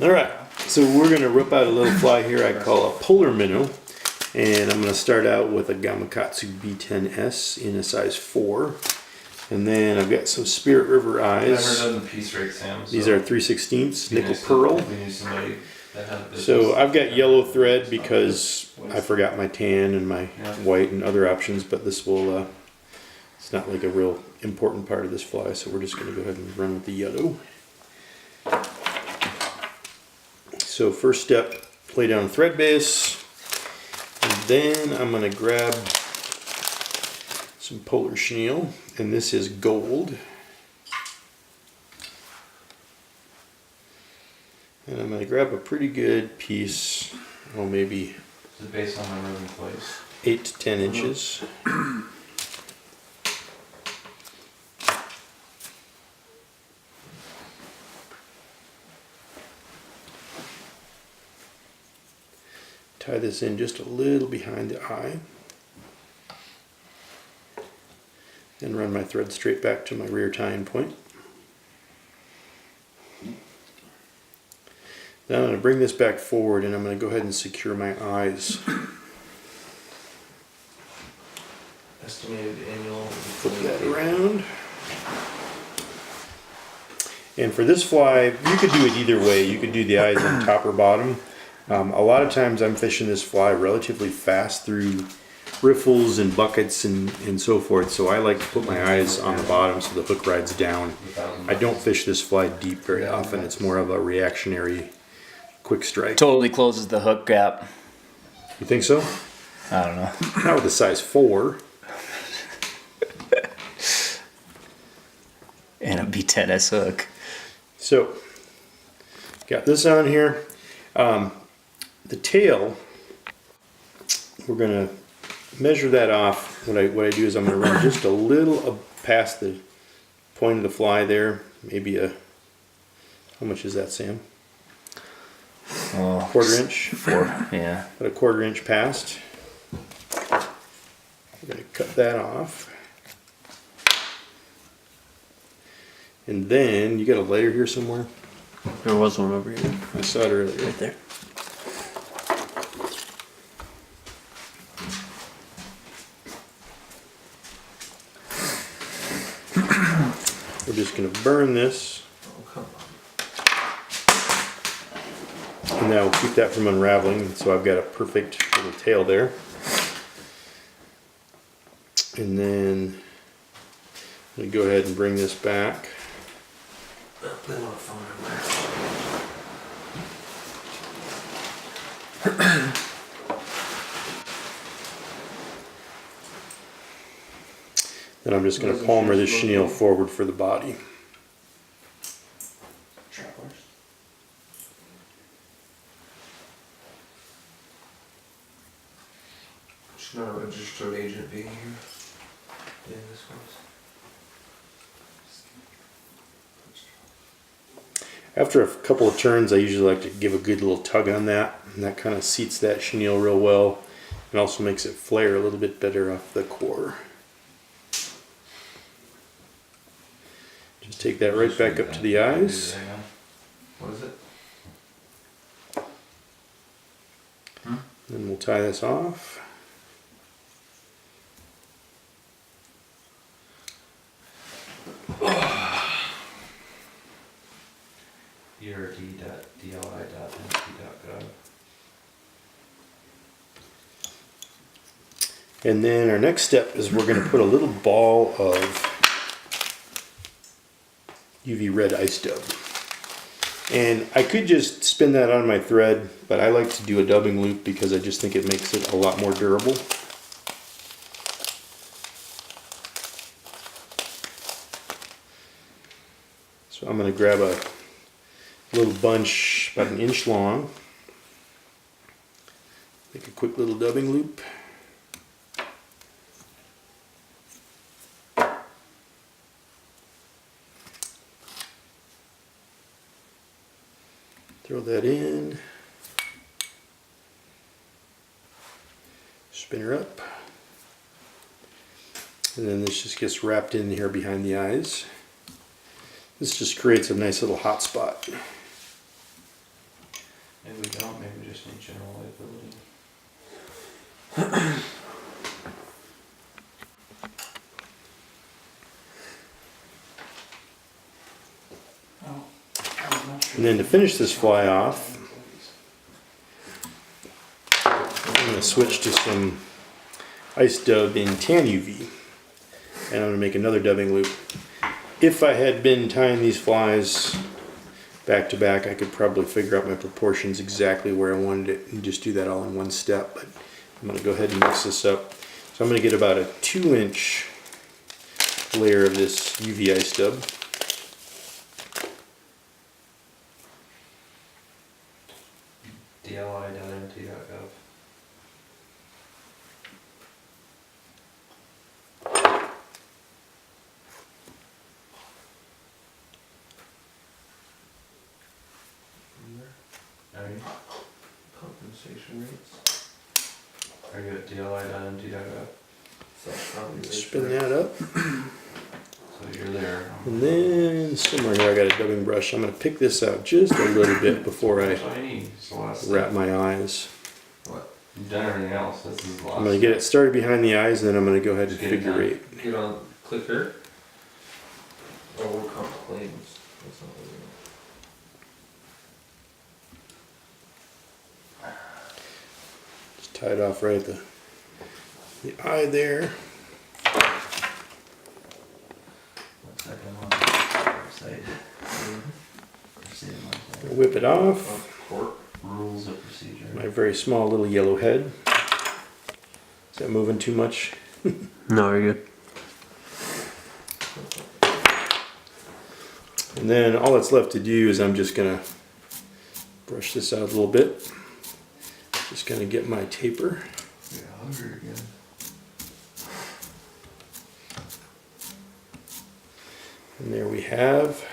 Alright, so we're going to rip out a little fly here I call a Polar Minnow. And I'm going to start out with a Gamakatsu B10S in a size 4. And then I've got some Spirit River eyes. I've never done the piece rate, Sam. These are 3/16 nickel pearl. We need somebody that has business. So I've got yellow thread because I forgot my tan and my white and other options, but this will, it's not like a real important part of this fly, so we're just going to go ahead and run with the yellow. So first step, lay down thread base, and then I'm going to grab some Polar Chenille, and this is gold. And I'm going to grab a pretty good piece, well maybe is it based on my rubbing place? 8 to 10 inches. Tie this in just a little behind the eye. Then run my thread straight back to my rear tying point. Now I'm going to bring this back forward and I'm going to go ahead and secure my eyes. Estimated annual. Flip that around. And for this fly, you could do it either way. You could do the eyes on top or bottom. A lot of times I'm fishing this fly relatively fast through riffles and buckets and so forth, so I like to put my eyes on the bottom so the hook rides down. I don't fish this fly deep very often. It's more of a reactionary quick strike. Totally closes the hook gap. You think so? I don't know. Not with a size 4. And a B10S hook. So, got this on here. The tail, we're going to measure that off. What I do is I'm going to run just a little past the point of the fly there. Maybe a, how much is that, Sam? Oh, 1/4 inch? 4, yeah. About a 1/4 inch past. We're going to cut that off. And then, you got a lighter here somewhere? There was one over here. I saw it earlier. Right there. We're just going to burn this. And that will keep that from unraveling. So I've got a perfect little tail there. And then I'm going to go ahead and bring this back. Then I'm just going to palmer this chenille forward for the body. Travelers. Should not a registered agent be here? Yeah, this one's. After a couple of turns, I usually like to give a good little tug on that, and that kind of seats that chenille real well, and also makes it flare a little bit better off the core. Just take that right back up to the eyes. What is it? Then we'll tie this off. ERD.DLI.NP.gov. And then our next step is we're going to put a little ball of UV red ice dub. And I could just spin that on my thread, but I like to do a dubbing loop because I just think it makes it a lot more durable. So I'm going to grab a little bunch about 1 inch long, make a quick little dubbing loop. Throw that in, spin her up, and then this just gets wrapped in here behind the eyes. This just creates a nice little hot spot. Maybe we don't, maybe we just need general liability. Oh, I'm not sure. And then to finish this fly off, I'm going to switch to some ice dub in tan UV. And I'm going to make another dubbing loop. If I had been tying these flies back to back, I could probably figure out my proportions exactly where I wanted it and just do that all in one step. But I'm going to go ahead and mix this up. So I'm going to get about a 2-inch layer of this UV ice dub. DLI.mt.gov. Are you? Compensation rates. Are you at DLI.mt.gov? So probably Spin that up. So you're there. And then somewhere here I got a dubbing brush. I'm going to pick this out just a little bit before I That's all I need. It's the last wrap step. my eyes. What? You've done everything else. This is the last I'm going to get it started behind the eyes and then I'm going to go ahead and Just get it figure done. eight. Get on clicker. Or work on claims. That's not what we want. Just tie it off right at the eye there. Looks like I'm on the website. Whip it off. Court. Rules of procedure. My very small little yellow head. Is that moving too much? No, you're good. And then all that's left to do is I'm just going to brush this out a little bit. Just going to get my taper. Yeah, hungry again. And there we have